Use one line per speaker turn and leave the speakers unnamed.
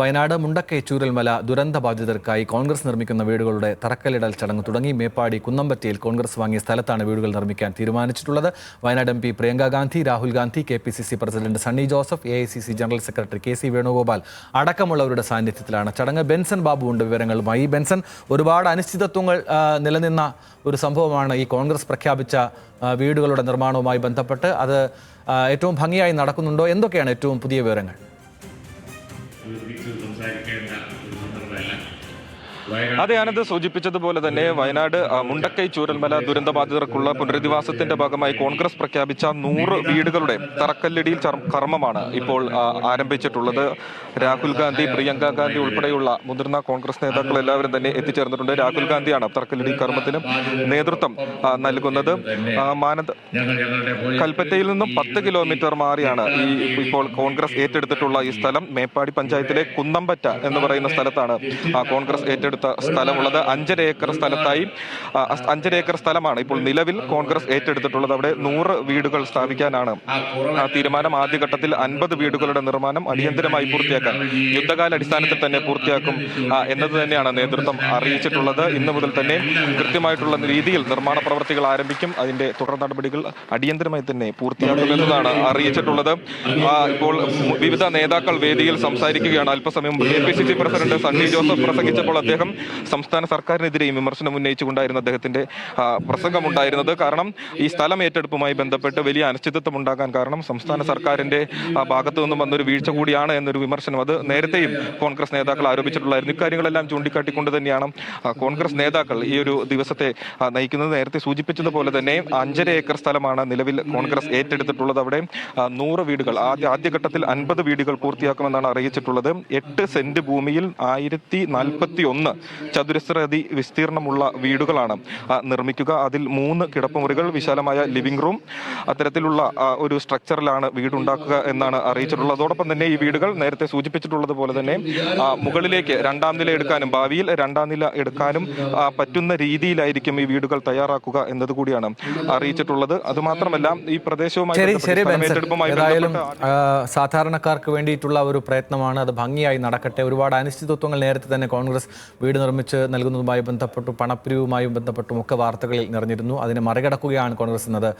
വയനാട് മുണ്ടക്കൈ ചൂരൽമല ദുരന്ത ബാധിതർക്കായി കോൺഗ്രസ് നിർമ്മിക്കുന്ന വീടുകളുടെ തറക്കല്ലിടൽ ചടങ്ങ് തുടങ്ങി. മേപ്പാടി കുന്നമ്പറ്റയിൽ കോൺഗ്രസ് വാങ്ങിയ സ്ഥലത്താണ് വീടുകൾ നിർമ്മിക്കാൻ തീരുമാനിച്ചിട്ടുള്ളത്. Wayanad MP Priyanka Gandhi, Rahul Gandhi, KPCC president Sunny Joseph, AICC general secretary KC Venugopal അടക്കമുള്ളവരുടെ സാന്നിധ്യത്തിലാണ് ചടങ്ങ്. ബെൻസൺ ബാബുവുണ്ട് വിവരങ്ങളുമായി. ബെൻസൺ, ഒരുപാട് അനിശ്ചിതത്വങ്ങൾ നിലനിന്ന ഒരു സംഭവമാണ് ഈ കോൺഗ്രസ് പ്രഖ്യാപിച്ച വീടുകളുടെ നിർമ്മാണവുമായി ബന്ധപ്പെട്ട്. അത് ഏറ്റവും ഭംഗിയായി നടക്കുന്നുണ്ടോ? എന്തൊക്കെയാണ് ഏറ്റവും പുതിയ വിവരങ്ങൾ?
അതെ, ആനന്ദ് സൂചിപ്പിച്ചതുപോലെ തന്നെ വയനാട് മുണ്ടക്കൈ ചൂരൽമല ദുരന്തബാധിതർക്കുള്ള പുനരധിവാസത്തിന്റെ ഭാഗമായി കോൺഗ്രസ് പ്രഖ്യാപിച്ച 100 വീടുകളുടെ തറക്കല്ലിടിയിൽ കർമ്മമാണ് ഇപ്പോൾ ആരംഭിച്ചിട്ടുള്ളത്. രാഹുൽ ഗാന്ധി, പ്രിയങ്ക ഗാന്ധി ഉൾപ്പെടെയുള്ള മുതിർന്ന കോൺഗ്രസ് നേതാക്കൾ എല്ലാവരും തന്നെ എത്തിച്ചേർന്നിട്ടുണ്ട്. രാഹുൽ ഗാന്ധിയാണ് തറക്കല്ലിടി കർമ്മത്തിന് നേതൃത്വം നൽകുന്നത്. കൽപ്പറ്റയിൽ നിന്നും 10 കിലോമീറ്റർ മാറിയാണ് ഇപ്പോൾ കോൺഗ്രസ് ഏറ്റെടുത്തിട്ടുള്ള ഈ സ്ഥലം. മേപ്പാടി പഞ്ചായത്തിലെ കുന്നമ്പറ്റ എന്ന് പറയുന്ന സ്ഥലത്താണ് കോൺഗ്രസ് ഏറ്റെടുത്ത സ്ഥലമുള്ളത്. 5.5 ഏക്കർ സ്ഥലത്തായി 5.5 ഏക്കർ സ്ഥലമാണ് ഇപ്പോൾ നിലവിൽ കോൺഗ്രസ് ഏറ്റെടുത്തിട്ടുള്ളത്. അവിടെ 100 വീടുകൾ സ്ഥാപിക്കാനാണ് തീരുമാനം. ആദ്യഘട്ടത്തിൽ 50 വീടുകളുടെ നിർമ്മാണം അടിയന്തരമായി പൂർത്തിയാക്കാൻ യുദ്ധകാല അടിസ്ഥാനത്തിൽ തന്നെ പൂർത്തിയാക്കും എന്നത് തന്നെയാണ് നേതൃത്വം അറിയിച്ചിട്ടുള്ളത്. ഇന്നു മുതൽ തന്നെ കൃത്യമായിട്ടുള്ള രീതിയിൽ നിർമ്മാണ പ്രവർത്തികൾ ആരംഭിക്കും. അതിന്റെ തുടർ നടപടികൾ അടിയന്തരമായി തന്നെ പൂർത്തിയാക്കുമെന്നതാണ് അറിയിച്ചിട്ടുള്ളത്. ഇപ്പോൾ വിവിധ നേതാക്കൾ വേദിയിൽ സംസാരിക്കുകയാണ്. അല്പസമയം KPCC പ്രസിഡന്റ് സണ്ണി ജോസഫ് പ്രസംഗിച്ചപ്പോൾ അദ്ദേഹം സംസ്ഥാന സർക്കാരിനെതിരെയും വിമർശനം ഉന്നയിച്ചുകൊണ്ടായിരുന്നു അദ്ദേഹത്തിന്റെ പ്രസംഗമുണ്ടായിരുന്നത്. കാരണം ഈ സ്ഥലം ഏറ്റെടുപ്പുമായി ബന്ധപ്പെട്ട് വലിയ അനിശ്ചിതത്വം ഉണ്ടാകാൻ കാരണം സംസ്ഥാന സർക്കാരിന്റെ ഭാഗത്തു നിന്നും വന്നൊരു വീഴ്ച കൂടിയാണ് എന്നൊരു വിമർശനം അത് നേരത്തെയും കോൺഗ്രസ് നേതാക്കൾ ആരോപിച്ചിട്ടുള്ളായിരുന്നു. ഇക്കാര്യങ്ങളെല്ലാം ചൂണ്ടിക്കാട്ടിക്കൊണ്ട് തന്നെയാണ് കോൺഗ്രസ് നേതാക്കൾ ഈ ഒരു ദിവസത്തെ നയിക്കുന്നത്. നേരത്തെ സൂചിപ്പിച്ചതുപോലെ തന്നെ 5.5 ഏക്കർ സ്ഥലമാണ് നിലവിൽ കോൺഗ്രസ് ഏറ്റെടുത്തിട്ടുള്ളത്. അവിടെ 100 വീടുകൾ ആദ്യഘട്ടത്തിൽ 50 വീടുകൾ പൂർത്തിയാക്കുമെന്നാണ് അറിയിച്ചിട്ടുള്ളത്. 8 സെന്റ് ഭൂമിയിൽ 1041 ചതുരശ്ര അടി വിസ്തീർണമുള്ള വീടുകളാണ് നിർമ്മിക്കുക. അതിൽ 3 കിടപ്പുമുറികൾ, വിശാലമായ ലിവിംഗ് റൂം, അത്തരത്തിലുള്ള ഒരു സ്ട്രക്ചറിലാണ് വീടുണ്ടാക്കുക എന്നാണ് അറിയിച്ചിട്ടുള്ളത്. അതോടൊപ്പം തന്നെ ഈ വീടുകൾ നേരത്തെ സൂചിപ്പിച്ചിട്ടുള്ളത് പോലെ തന്നെ മുകളിലേക്ക് 2ാം നില എടുക്കാനും ഭാവിയിൽ 2ാം നില എടുക്കാനും പറ്റുന്ന രീതിയിലായിരിക്കും ഈ വീടുകൾ തയ്യാറാക്കുക എന്നതുകൂടിയാണ് അറിയിച്ചിട്ടുള്ളത്. അതുമാത്രമല്ല ഈ പ്രദേശവുമായി
സാധാരണക്കാർക്ക് വേണ്ടിയിട്ടുള്ള ഒരു പ്രയത്നമാണ്. അത് ഭംഗിയായി നടക്കട്ടെ. ഒരുപാട് അനിശ്ചിതത്വങ്ങൾ നേരത്തെ തന്നെ കോൺഗ്രസ് വീട് നിർമ്മിച്ച് നൽകുന്നതുമായി ബന്ധപ്പെട്ടും പണപ്പിരിവുമായി ബന്ധപ്പെട്ടും ഒക്കെ വാർത്തകളിൽ നിറഞ്ഞിരുന്നു. അതിനെ മറികടക്കുകയാണ് കോൺഗ്രസ് എന്നത്